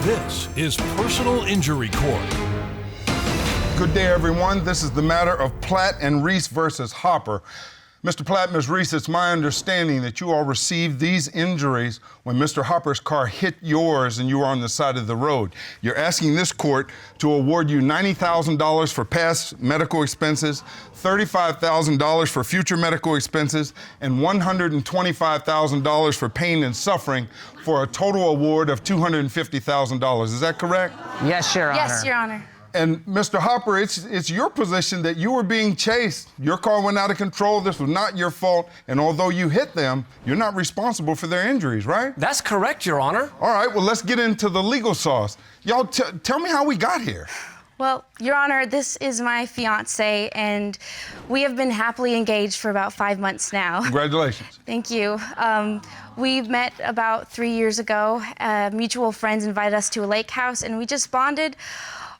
This is Personal Injury Court. Good day, everyone. This is the matter of Platt and Reese versus Hopper. Mr. Platt, Ms. Reese, it's my understanding that you all received these injuries when Mr. Hopper's car hit yours and you were on the side of the road. You're asking this court to award you $90,000 for past medical expenses, $35,000 for future medical expenses, and $125,000 for pain and suffering, for a total award of $250,000. Is that correct? Yes, Your Honor. Yes, Your Honor. And Mr. Hopper, it's your position that you were being chased. Your car went out of control. This was not your fault. And although you hit them, you're not responsible for their injuries, right? That's correct, Your Honor. All right, well, let's get into the legal sauce. Y'all, tell me how we got here. Well, Your Honor, this is my fiance, and we have been happily engaged for about 5 months now. Congratulations. Thank you. We met about 3 years ago. Mutual friends invited us to a lake house, and we just bonded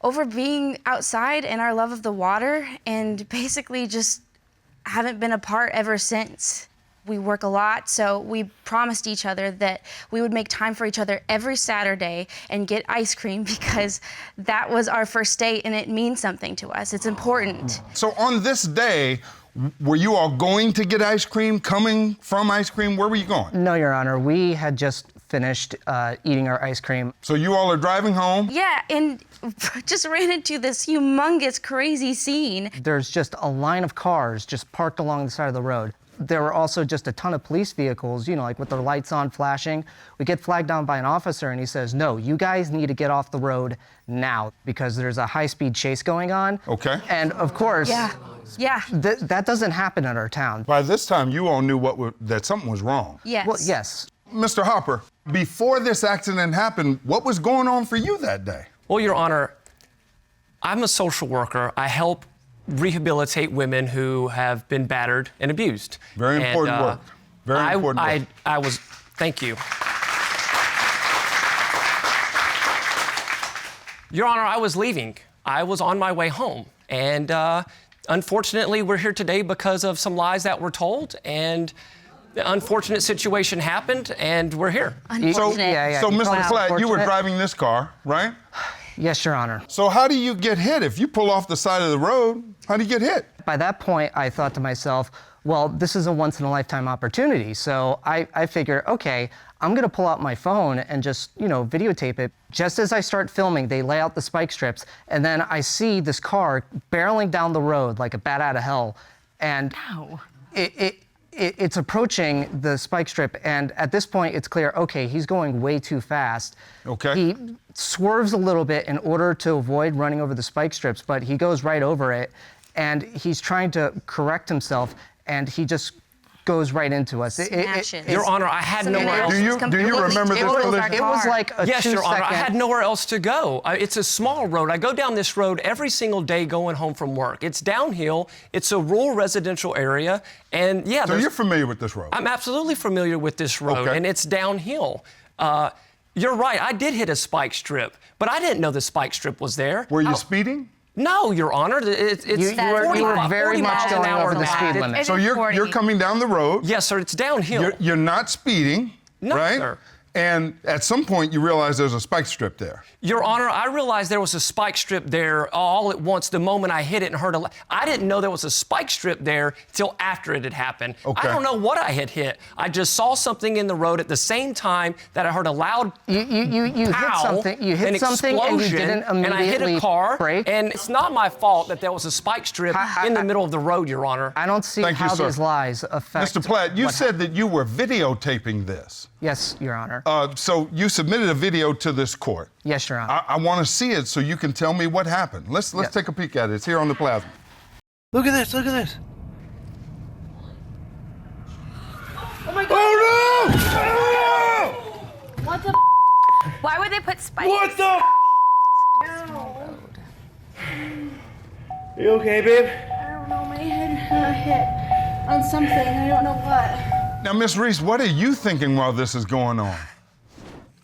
over being outside and our love of the water, and basically just haven't been apart ever since. We work a lot, so we promised each other that we would make time for each other every Saturday and get ice cream, because that was our first date and it means something to us. It's important. So on this day, were you all going to get ice cream, coming from ice cream? Where were you going? No, Your Honor. We had just finished eating our ice cream. So you all are driving home? Yeah, and just ran into this humongous, crazy scene. There's just a line of cars just parked along the side of the road. There were also just a ton of police vehicles, you know, like with their lights on flashing. We get flagged down by an officer and he says, no, you guys need to get off the road now because there's a high-speed chase going on. Okay. And of course, Yeah. that doesn't happen in our town. By this time, you all knew that something was wrong. Yes. Well, yes. Mr. Hopper, before this accident happened, what was going on for you that day? Well, Your Honor, I'm a social worker. I help rehabilitate women who have been battered and abused. Very important work. Very important work. I was, thank you. Your Honor, I was leaving. I was on my way home. And unfortunately, we're here today because of some lies that were told, and the unfortunate situation happened, and we're here. Unfortunate. So, Mr. Wow. Platt, you were driving this car, right? Yes, Your Honor. So how do you get hit? If you pull off the side of the road, how do you get hit? By that point, I thought to myself, well, this is a once-in-a-lifetime opportunity. So I figure, okay, I'm gonna pull out my phone and just, you know, videotape it. Just as I start filming, they lay out the spike strips, and then I see this car barreling down the road like a bat out of hell, and it's approaching the spike strip, and at this point, it's clear, okay, he's going way too fast. Okay. He swerves a little bit in order to avoid running over the spike strips, but he goes right over it, and he's trying to correct himself, and he just goes right into us. Your Honor, I had nowhere else. Do you remember this collision? It was like a Yes, Your Honor, I 2-second. had nowhere else to go. It's a small road. I go down this road every single day going home from work. It's downhill. It's a rural residential area. And yeah, So you're familiar with this road? I'm absolutely familiar with this road, Okay. and it's downhill. You're right, I did hit a spike strip, but I didn't know the spike strip was there. Were you speeding? No, Your Honor, it's You 40 were very 40 much miles an going hour over the now. speed limit. So you're coming down the road. Yes, sir, it's downhill. You're not speeding, No, right? sir. And at some point, you realize there's a spike strip there. Your Honor, I realized there was a spike strip there all at once the moment I hit it and heard I didn't know there was a spike strip there till after it had happened. Okay. I don't know what I had hit. I just saw something in the road at the same time that I heard a loud You hit pow, something. You hit an something, and you explosion, didn't and I hit immediately a car. brake. And it's not my fault that there was a spike strip in the middle of the road, Your Honor. I don't see Thank you, how sir. these lies affect. Mr. Platt, you what said that you were videotaping this. Yes, Your Honor. So you submitted a video to this court. Yes, Your Honor. I want to see it so you can tell me what happened. Let's take a peek at it. It's here on the plasma. Look at this, look at this. Oh my God. Oh no! What the Why would they put spikes? What the No. You okay, babe? I don't know, my head hit on something, I don't know what. Now, Miss Reese, what are you thinking while this is going on?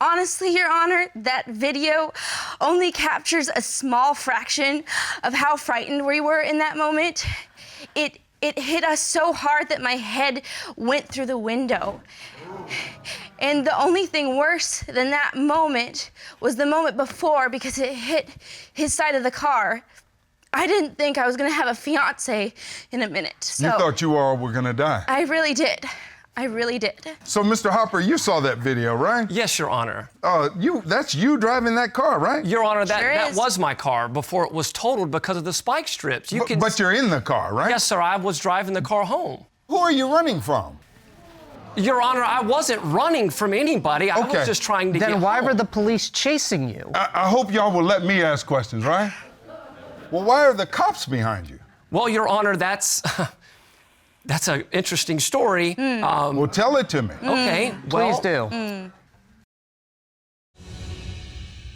Honestly, Your Honor, that video only captures a small fraction of how frightened we were in that moment. It hit us so hard that my head went through the window. And the only thing worse than that moment was the moment before, because it hit his side of the car. I didn't think I was gonna have a fiance in a minute. So You thought you all were gonna die. I really did. I really did. So, Mr. Hopper, you saw that video, right? Yes, Your Honor. That's you driving that car, right? Your Honor, that is. was my car before it was totaled because of the spike strips. But you're in the car, right? Yes, sir, I was driving the car home. Who are you running from? Your Honor, I wasn't running from anybody. I was just trying to get Then why home. were the police chasing you? I hope y'all will let me ask questions, right? Well, why are the cops behind you? Well, Your Honor, that's an interesting story. Well, tell it to me. Okay, Please well, do.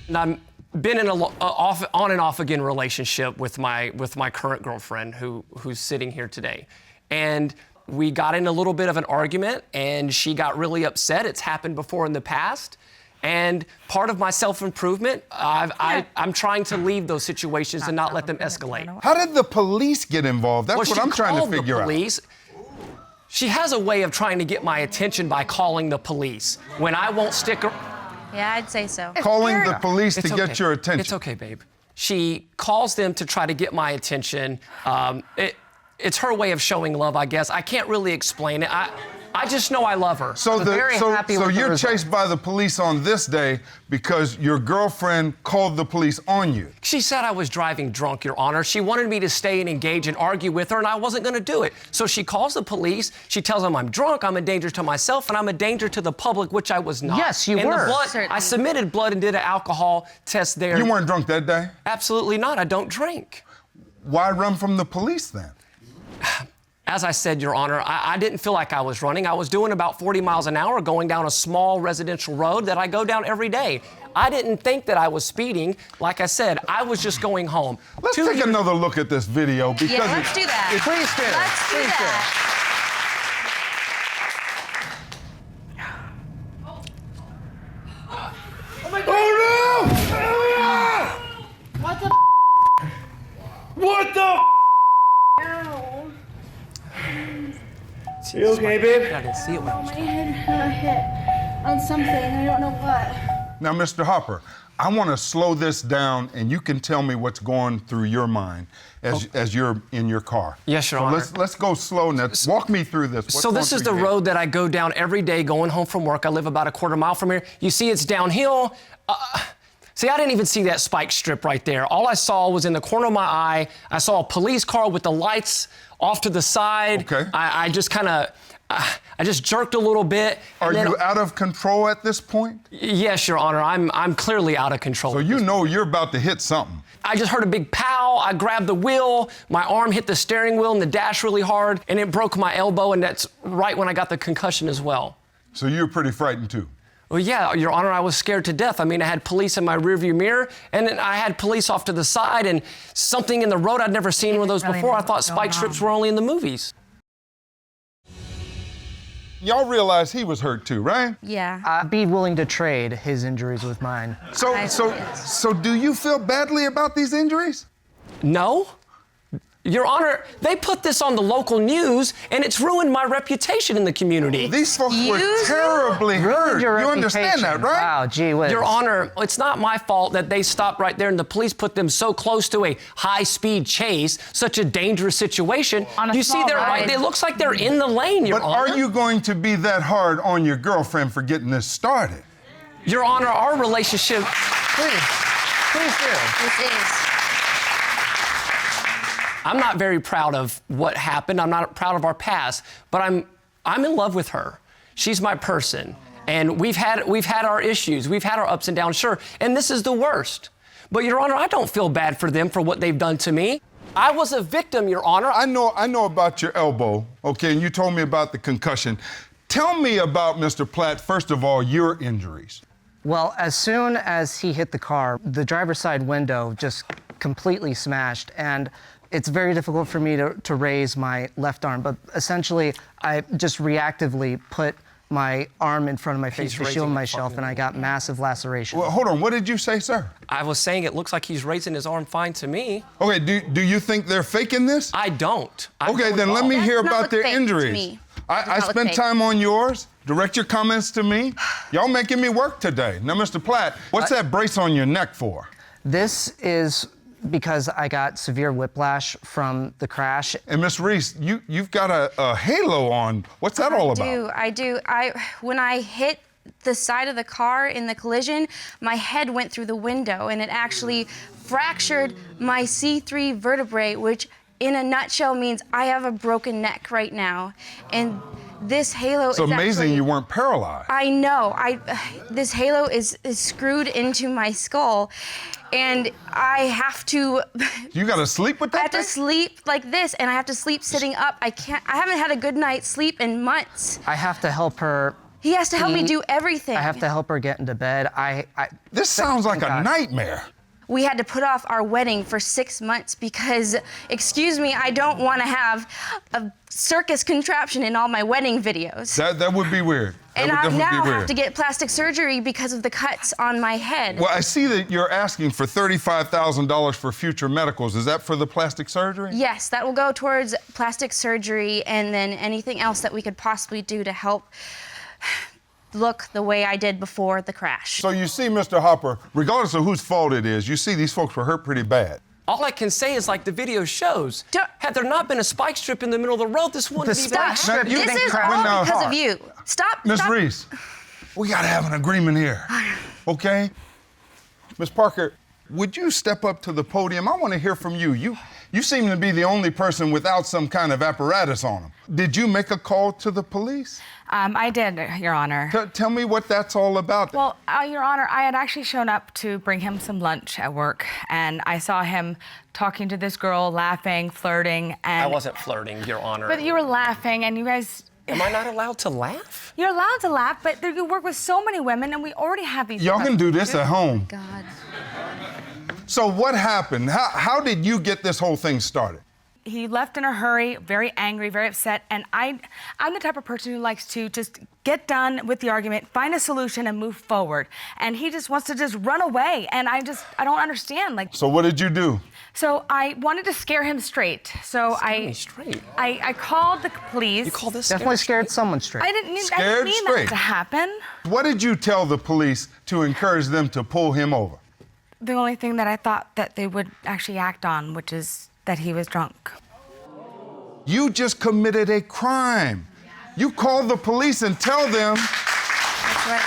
And I've been in a on and off again relationship with my current girlfriend who's sitting here today, and we got in a little bit of an argument, and she got really upset. It's happened before in the past, and part of my self-improvement, I'm trying to leave those situations and not let them escalate. How did the police get involved? That's Well, what she I'm trying to called figure the out. police. She has a way of trying to get my attention by calling the police when I won't stick around. Yeah, I'd say so. Calling the police to It's get okay. your attention. It's okay, babe. She calls them to try to get my attention. It's her way of showing love, I guess. I can't really explain it. I just know I love her. So, very happy with the you're result. chased by the police on this day because your girlfriend called the police on you. She said I was driving drunk, Your Honor. She wanted me to stay and engage and argue with her, and I wasn't going to do it. So she calls the police. She tells them I'm drunk, I'm a danger to myself, and I'm a danger to the public, which I was not. Yes, you and were. The blood, Certainly. I submitted blood and did an alcohol test there. You weren't drunk that day? Absolutely not. I don't drink. Why run from the police then? As I said, Your Honor, I didn't feel like I was running. I was doing about 40 miles an hour going down a small residential road that I go down every day. I didn't think that I was speeding. Like I said, I was just going home. Let's take another look at this video because Yeah, let's do that. Please do. Let's do Please do. that. Oh no! What the? What the? Ow. You okay, babe? I didn't see it when I was My head hit on something. I don't know what. Now, Mr. Hopper, I want to slow this down, and you can tell me what's going through your mind as you're in your car. Yes, Your so Honor. Let's go slow now. Walk me through this. What's So this going is the through your head? road that I go down every day going home from work. I live about a quarter mile from here. You see it's downhill. See, I didn't even see that spike strip right there. All I saw was in the corner of my eye, I saw a police car with the lights off to the side. Okay. I just kind of, I just jerked a little bit. Are and then- you out of control at this point? Yes, Your Honor, I'm clearly out of control. So you know you're about to hit something. I just heard a big pow. I grabbed the wheel. My arm hit the steering wheel and the dash really hard, and it broke my elbow, and that's right when I got the concussion as well. So you're pretty frightened too. Well, yeah, Your Honor, I was scared to death. I mean, I had police in my rearview mirror, and then I had police off to the side, and something in the road. I'd never seen one of those before. I thought spike strips were only in the movies. Y'all realize he was hurt too, right? Yeah. I'd be willing to trade his injuries with mine. So do you feel badly about these injuries? No. Your Honor, they put this on the local news, and it's ruined my reputation in the community. These folks were Excuse you? terribly hurt. Your You understand that, reputation. right? Wow, gee whiz. Your Honor, it's not my fault that they stopped right there and the police put them so close to a high-speed chase, such a dangerous situation. On a You see, small they're right. ride. It looks like they're in the lane, Your But Honor. are you going to be that hard on your girlfriend for getting this started? Your Honor, our relationship. Please do. This is. I'm not very proud of what happened. I'm not proud of our past, but I'm in love with her. She's my person, and we've had our issues. We've had our ups and downs, sure, and this is the worst. But Your Honor, I don't feel bad for them for what they've done to me. I was a victim, Your Honor. I know about your elbow, okay, and you told me about the concussion. Tell me about, Mr. Platt, first of all, your injuries. Well, as soon as he hit the car, the driver's side window just completely smashed, and it's very difficult for me to raise my left arm, but essentially I just reactively put my arm in front of my face to raising shield it myself, and I got massive laceration. Well, hold on, what did you say, sir? I was saying it looks like he's raising his arm fine to me. Okay, do you think they're faking this? I don't. Okay, then let me That's hear not about look their fake to injuries. me. I Does not look spent fake. time on yours. direct your comments to me. Y'all making me work today. Now, Mr. Platt, what's that brace on your neck for? This is because I got severe whiplash from the crash. And Miss Reese, you've got a halo on. What's that all about? I do. When I hit the side of the car in the collision, my head went through the window and it actually fractured my C3 vertebrae, which in a nutshell means I have a broken neck right now. And this halo it's amazing you weren't paralyzed. I know. This halo is screwed into my skull, and I have to. You got to sleep with that I have to sleep like this, and I have to sleep sitting up. I haven't had a good night's sleep in months. I have to help her. He has to help me do everything. I have to help her get into bed. This sounds like a nightmare. We had to put off our wedding for 6 months because, excuse me, I don't want to have a circus contraption in all my wedding videos. That would be weird. And I now have to get plastic surgery because of the cuts on my head. Well, I see that you're asking for $35,000 for future medicals. Is that for the plastic surgery? Yes, that will go towards plastic surgery and then anything else that we could possibly do to help look the way I did before the crash. So you see, Mr. Hopper, regardless of whose fault it is, you see these folks were hurt pretty bad. All I can say is like the video shows. Had there not been a spike strip in the middle of the road, this wouldn't be spike strip. This is all because of you. Stop. Miss Reese, we gotta have an agreement here, okay? Miss Parker, would you step up to the podium? I want to hear from you. You seem to be the only person without some kind of apparatus on them. Did you make a call to the police? I did, Your Honor. Tell me what that's all about. Well, Your Honor, I had actually shown up to bring him some lunch at work, and I saw him talking to this girl, laughing, flirting, and... I wasn't flirting, Your Honor. But you were laughing, and you guys... Am I not allowed to laugh? You're allowed to laugh, but you work with so many women, and we already have these... Y'all can do this at home. God. So what happened? How did you get this whole thing started? He left in a hurry, very angry, very upset, and I'm the type of person who likes to just get done with the argument, find a solution, and move forward. And he just wants to just run away, and I don't understand. Like. So what did you do? So I wanted to scare him straight. So I called the police. You called this Definitely scared someone straight. I didn't need that to happen. What did you tell the police to encourage them to pull him over? The only thing that I thought that they would actually act on, which is that he was drunk. You just committed a crime. You call the police and tell them. That's right.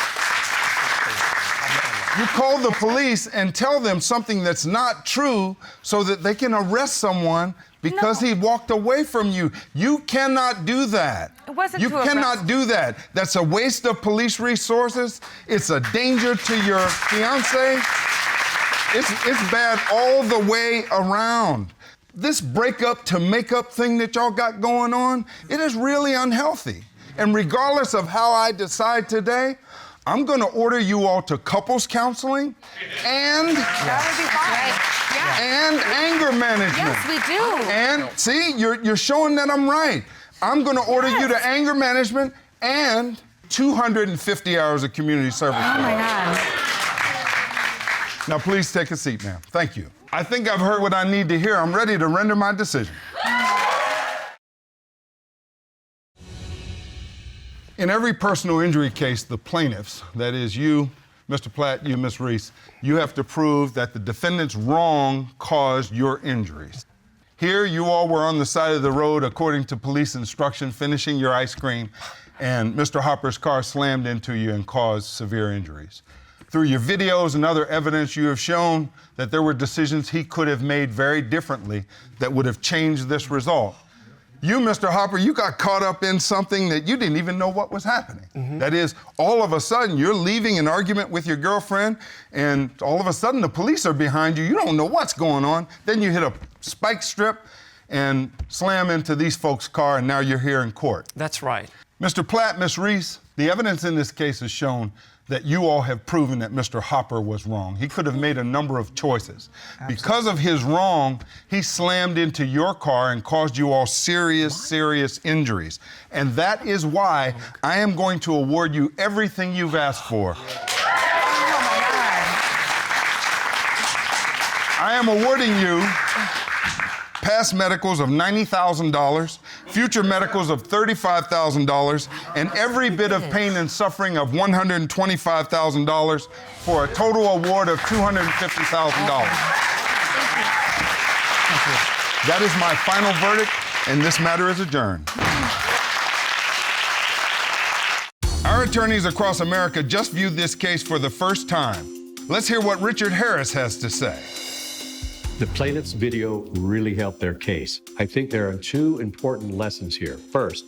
You call the police and tell them something that's not true so that they can arrest someone because he walked away from you. You cannot do that. It wasn't You to cannot arrest. do that. That's a waste of police resources. It's a danger to your fiance. It's bad all the way around. This breakup to makeup thing that y'all got going on, it is really unhealthy. And regardless of how I decide today, I'm gonna order you all to couples counseling and That would be fine. and anger management. Yes, we do. And see, you're showing that I'm right. I'm gonna order you to anger management and 250 hours of community service. Oh my God. Now, please take a seat, ma'am. Thank you. I think I've heard what I need to hear. I'm ready to render my decision. In every personal injury case, the plaintiffs, that is you, Mr. Platt, you, Ms. Reese, you have to prove that the defendant's wrong caused your injuries. Here, you all were on the side of the road according to police instruction, finishing your ice cream, and Mr. Hopper's car slammed into you and caused severe injuries. Through your videos and other evidence, you have shown that there were decisions he could have made very differently that would have changed this result. You, Mr. Hopper, you got caught up in something that you didn't even know what was happening. That is, all of a sudden, you're leaving an argument with your girlfriend, and all of a sudden, the police are behind you. You don't know what's going on. Then you hit a spike strip and slam into these folks' car, and now you're here in court. That's right. Mr. Platt, Ms. Reese, the evidence in this case has shown that you all have proven that Mr. Hopper was wrong. He could have made a number of choices. Absolutely. Because of his wrong, he slammed into your car and caused you all serious injuries. And that is why I am going to award you everything you've asked for. Oh my God. I am awarding you past medicals of $90,000, future medicals of $35,000, and every bit of pain and suffering of $125,000 for a total award of $250,000. That is my final verdict, and this matter is adjourned. Our attorneys across America just viewed this case for the first time. Let's hear what Richard Harris has to say. The plaintiff's video really helped their case. I think there are two important lessons here. First,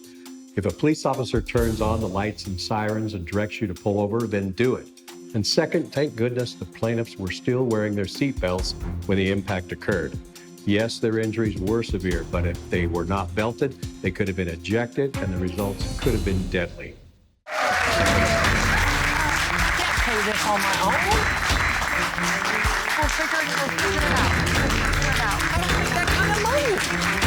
if a police officer turns on the lights and sirens and directs you to pull over, then do it. And second, thank goodness the plaintiffs were still wearing their seatbelts when the impact occurred. Yes, their injuries were severe, but if they were not belted, they could have been ejected and the results could have been deadly. Pay this on my own. We'll figure it out. I don't make that kind of money.